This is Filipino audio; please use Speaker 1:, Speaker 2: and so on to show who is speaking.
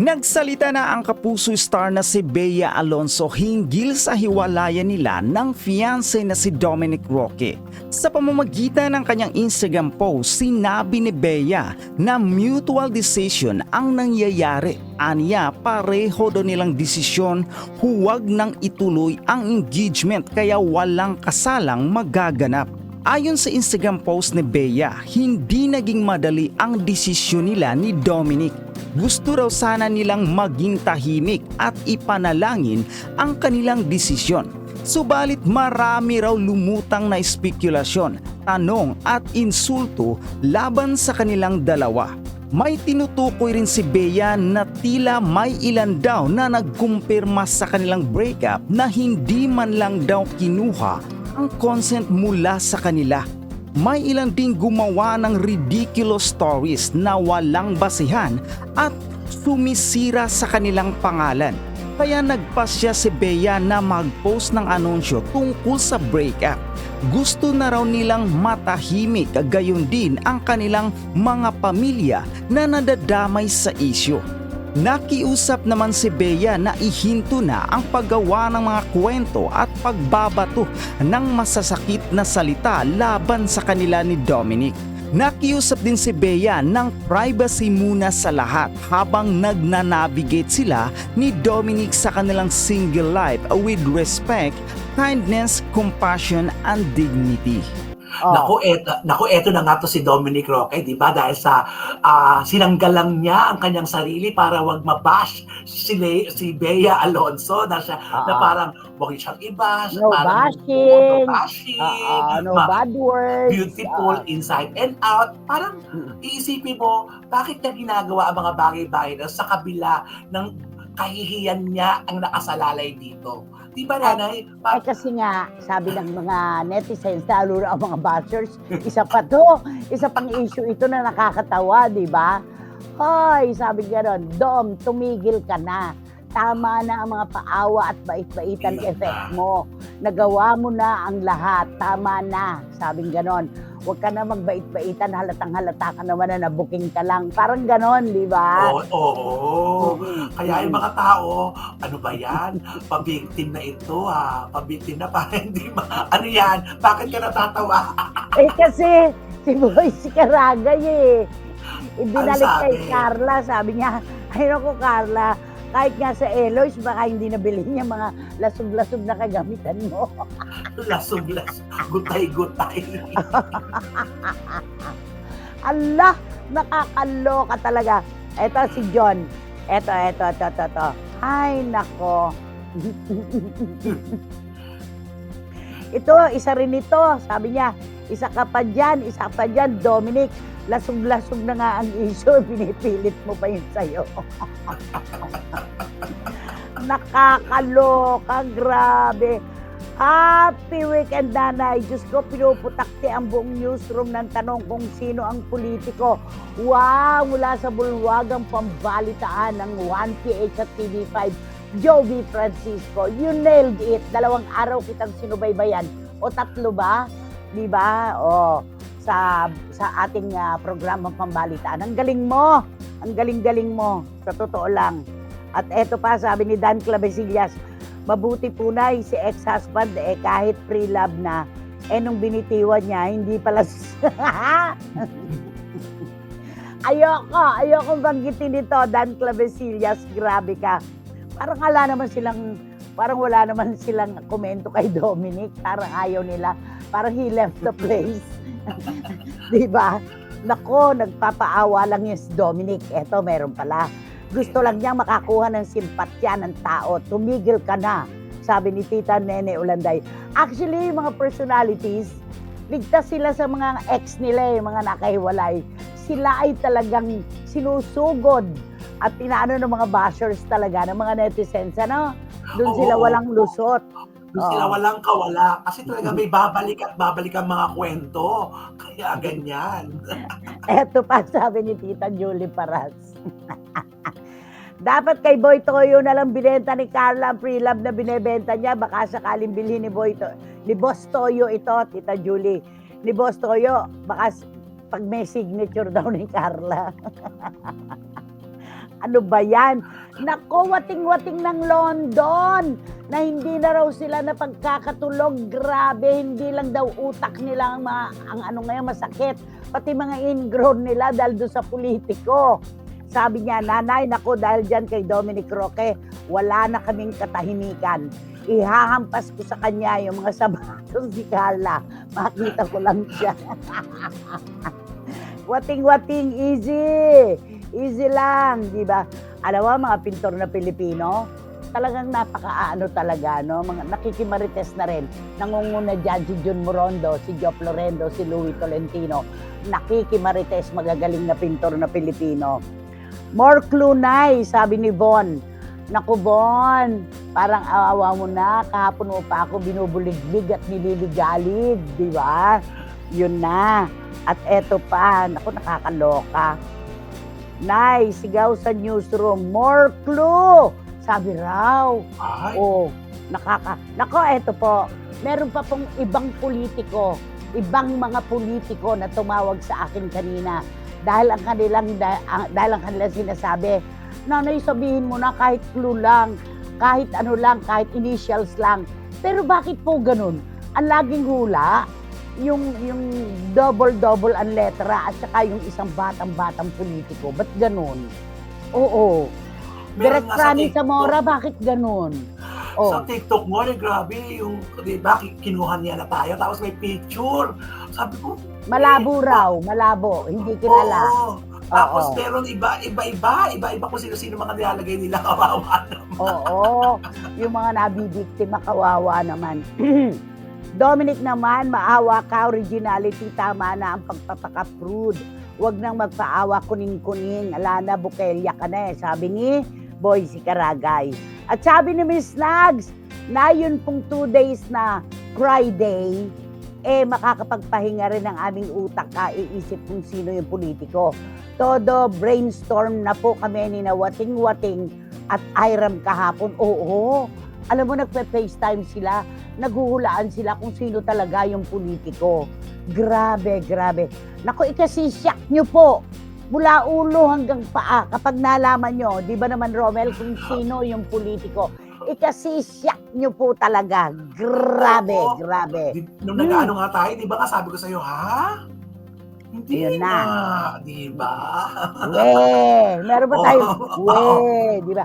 Speaker 1: Nagsalita na ang kapuso star na si Bea Alonso hinggil sa hiwalayan nila ng fiancé na si Dominic Roque. Sa pamamagitan ng kanyang Instagram post, sinabi ni Bea na mutual decision ang nangyayari. Aniya, pareho daw nilang desisyon, huwag nang ituloy ang engagement kaya walang kasalang magaganap. Ayon sa Instagram post ni Bea, hindi naging madali ang desisyon nila ni Dominic. Gusto raw sana nilang maging tahimik at ipanalangin ang kanilang desisyon. Subalit marami raw lumutang na espekulasyon, tanong at insulto laban sa kanilang dalawa. May tinutukoy rin si Bea na tila may ilan daw na nagkumpirma sa kanilang breakup na hindi man lang daw kinuha ang consent mula sa kanila. May ilang ding gumawa ng ridiculous stories na walang basihan at sumisira sa kanilang pangalan. Kaya nagpasya si Bea na mag-post ng anunsyo tungkol sa breakup. Gusto na raw nilang matahimik, gayon din ang kanilang mga pamilya na nadadamay sa isyu. Nakiusap naman si Bea na ihinto na ang paggawa ng mga kwento at pagbabato ng masasakit na salita laban sa kanila ni Dominic. Nakiusap din si Bea ng privacy muna sa lahat habang nagnanavigate sila ni Dominic sa kanilang single life with respect, kindness, compassion, and dignity.
Speaker 2: Naku, eto na nga to si Dominic Roque, di ba? Dahil sa sinanggalang niya ang kanyang sarili para wag mabash si Bea Alonso na parang wag siyang i-bash,
Speaker 3: No
Speaker 2: parang
Speaker 3: bashing. No
Speaker 2: ma-
Speaker 3: bad words.
Speaker 2: beautiful inside and out. Parang iisipin mo, bakit niya ginagawa ang mga bagay-bagay na sa kabila ng kahihiyan niya ang nakasalalay dito? Di ba, nanay?
Speaker 3: Kasi nga, sabi ng mga netizens, lalo na ang mga bashers, isa pang issue ito na nakakatawa, di ba? Hoy, sabi gano'n, Dom, tumigil ka na. Tama na ang mga paawa at bait-baitan effect mo. Nagawa mo na ang lahat. Tama na. Sabi gano'n. Huwag ka na magbait-baitan. Halatang-halata ka naman na nabuking ka lang. Parang gano'n, di ba?
Speaker 2: Oo. Kaya yung mga tao, ano ba yan? Pabiktim na ito Pabiktim na parang hindi ano yan? Bakit ka natatawa?
Speaker 3: Kasi si Boyce Caragay ibinalik
Speaker 2: Ano
Speaker 3: kay
Speaker 2: sabi?
Speaker 3: Carla. Sabi niya, ay naku Carla, kahit nga sa Eloise, baka hindi nabili niya mga lasog-lasog na kagamitan mo.
Speaker 2: Lasog-lasog, gutay-gutay.
Speaker 3: Allah, nakakaloka talaga. Eto si John. Eto. Ay, nako. Ito, isa rin ito. Sabi niya, isa ka pa dyan, Dominic. Lasog-lasog na nga ang issue, pinipilit mo pa yun sa'yo. Nakakaloka, grabe. Happy weekend, nanay. Diyos ko, pinuputakti ang buong newsroom ng tanong kung sino ang politiko. Wow, mula sa bulwagang pambalitaan ng 1PH at TV5, Jovi Francisco. You nailed it. 2 araw kitang sinubaybayan. O 3 ba? Di ba? Sa ating programang pambalitaan. Ang galing mo. Ang galing-galing mo. Sa totoo lang. At eto pa, sabi ni Dan Clavesillas, mabuti punay si ex-husband kahit pre-love na. Nung binitiwan niya, hindi pala... Ayoko banggitin ito, Dan Clavesillas, grabe ka. Parang wala naman silang komento kay Dominic. Parang ayaw nila. Parang he left the place. Diba? Nako, nagpapaawa lang yung si Dominic. Eto, meron pala. Gusto lang niyang makakuha ng simpatya ng tao. Tumigil ka na, sabi ni Tita Nene Ulanday. Actually, yung mga personalities, ligtas sila sa mga ex nila, yung mga nakahiwalay. Sila ay talagang sinusugod at inaano ng mga bashers talaga, ng mga netizens, ano? Doon sila walang lusot.
Speaker 2: Doon sila walang kawala. Kasi talaga may babalik at babalik ang mga kwento. Kaya ganyan.
Speaker 3: Eto pa, sabi ni Tita Julie Paras. Dapat kay Boy Toyo na lang binenta ni Carla ang pre-love na binebenta niya. Baka sakaling bilhin ni Boss Toyo ito, Tita Julie. Ni Boss Toyo, baka pag may signature daw ni Carla. Ano ba yan? Nako, wating-wating ng London na hindi na raw sila napagkakatulog. Grabe, hindi lang daw utak nila ang ano ngayon masakit. Pati mga ingrown nila dahil doon sa politiko. Sabi niya, nanay, nako dahil dyan kay Dominic Roque, wala na kaming katahimikan. Ihahampas ko sa kanya yung mga sapatos si Carla. Makita ko lang siya. Wating-wating, easy. Easy lang, di ba? Alam mo, mga pintor na Pilipino, talagang napaka-ano talaga, no? Mga nakikimarites na rin. Nangunguna dyan si Jun Morondo, si Joe Florendo, si Louis Tolentino. Nakikimarites, magagaling na pintor na Pilipino. More clunay, sabi ni Von. Naku, Bon, parang awa mo na. Kahapon mo pa ako binubuliglig at nililigalig, di ba? Yun na. At eto pa, naku, nakakaloka. Nay, sigaw sa newsroom, more clue! Sabi raw.
Speaker 2: Ay.
Speaker 3: Oh, nako, eto po. Meron pa pong ibang politiko, ibang mga politiko na tumawag sa akin kanina. Dahil ang kanilang sinasabi, nanay, sabihin mo na kahit clue lang, kahit ano lang, kahit initials lang. Pero bakit po ganun? Ang laging hula, yung double ang letra at saka yung isang batang politiko. Ba't ganun? Oo.
Speaker 2: Meron
Speaker 3: Direct
Speaker 2: nga sa
Speaker 3: Rani
Speaker 2: TikTok.
Speaker 3: Zamora, bakit ganun?
Speaker 2: Sa TikTok mo, grabe yung, di ba, kinuha niya na tayo, tapos may picture. Sabi ko,
Speaker 3: Malabo raw, malabo. Hindi kilala.
Speaker 2: oo. Tapos
Speaker 3: Oo.
Speaker 2: meron iba-iba kung sino-sino mga nilalagay nila, kawawa naman.
Speaker 3: Oo. Yung mga nabibiktima, kawawa naman. Dominic naman, maawa ka, originality, tama na ang pagpapaka-prude. Huwag nang magpaawa kuning-kuning. Ala na, bukelya ka na eh. Sabi ni Boycie Caragay. At sabi ni Miss Nags, na yun pong 2 days na cry day, makakapagpahinga rin ang aming utak iisip kung sino yung politiko. Todo brainstorm na po kami ni na Wating-Wating at Iram kahapon. Oo, alam mo, nagpe-FaceTime sila, naghuhulaan sila kung sino talaga yung politiko. Grabe, grabe. Naku, ikasisyak nyo po. Mula ulo hanggang paa. Kapag nalaman nyo, di ba naman, Romel, kung sino yung politiko, ikasisyak nyo po talaga. Grabe,
Speaker 2: Oo.
Speaker 3: grabe.
Speaker 2: Nung nag-ano nga tayo, di ba nga sabi ko sa'yo, ha? Hindi
Speaker 3: Yun
Speaker 2: na.
Speaker 3: na.
Speaker 2: Di ba?
Speaker 3: Meron pa tayo, di ba?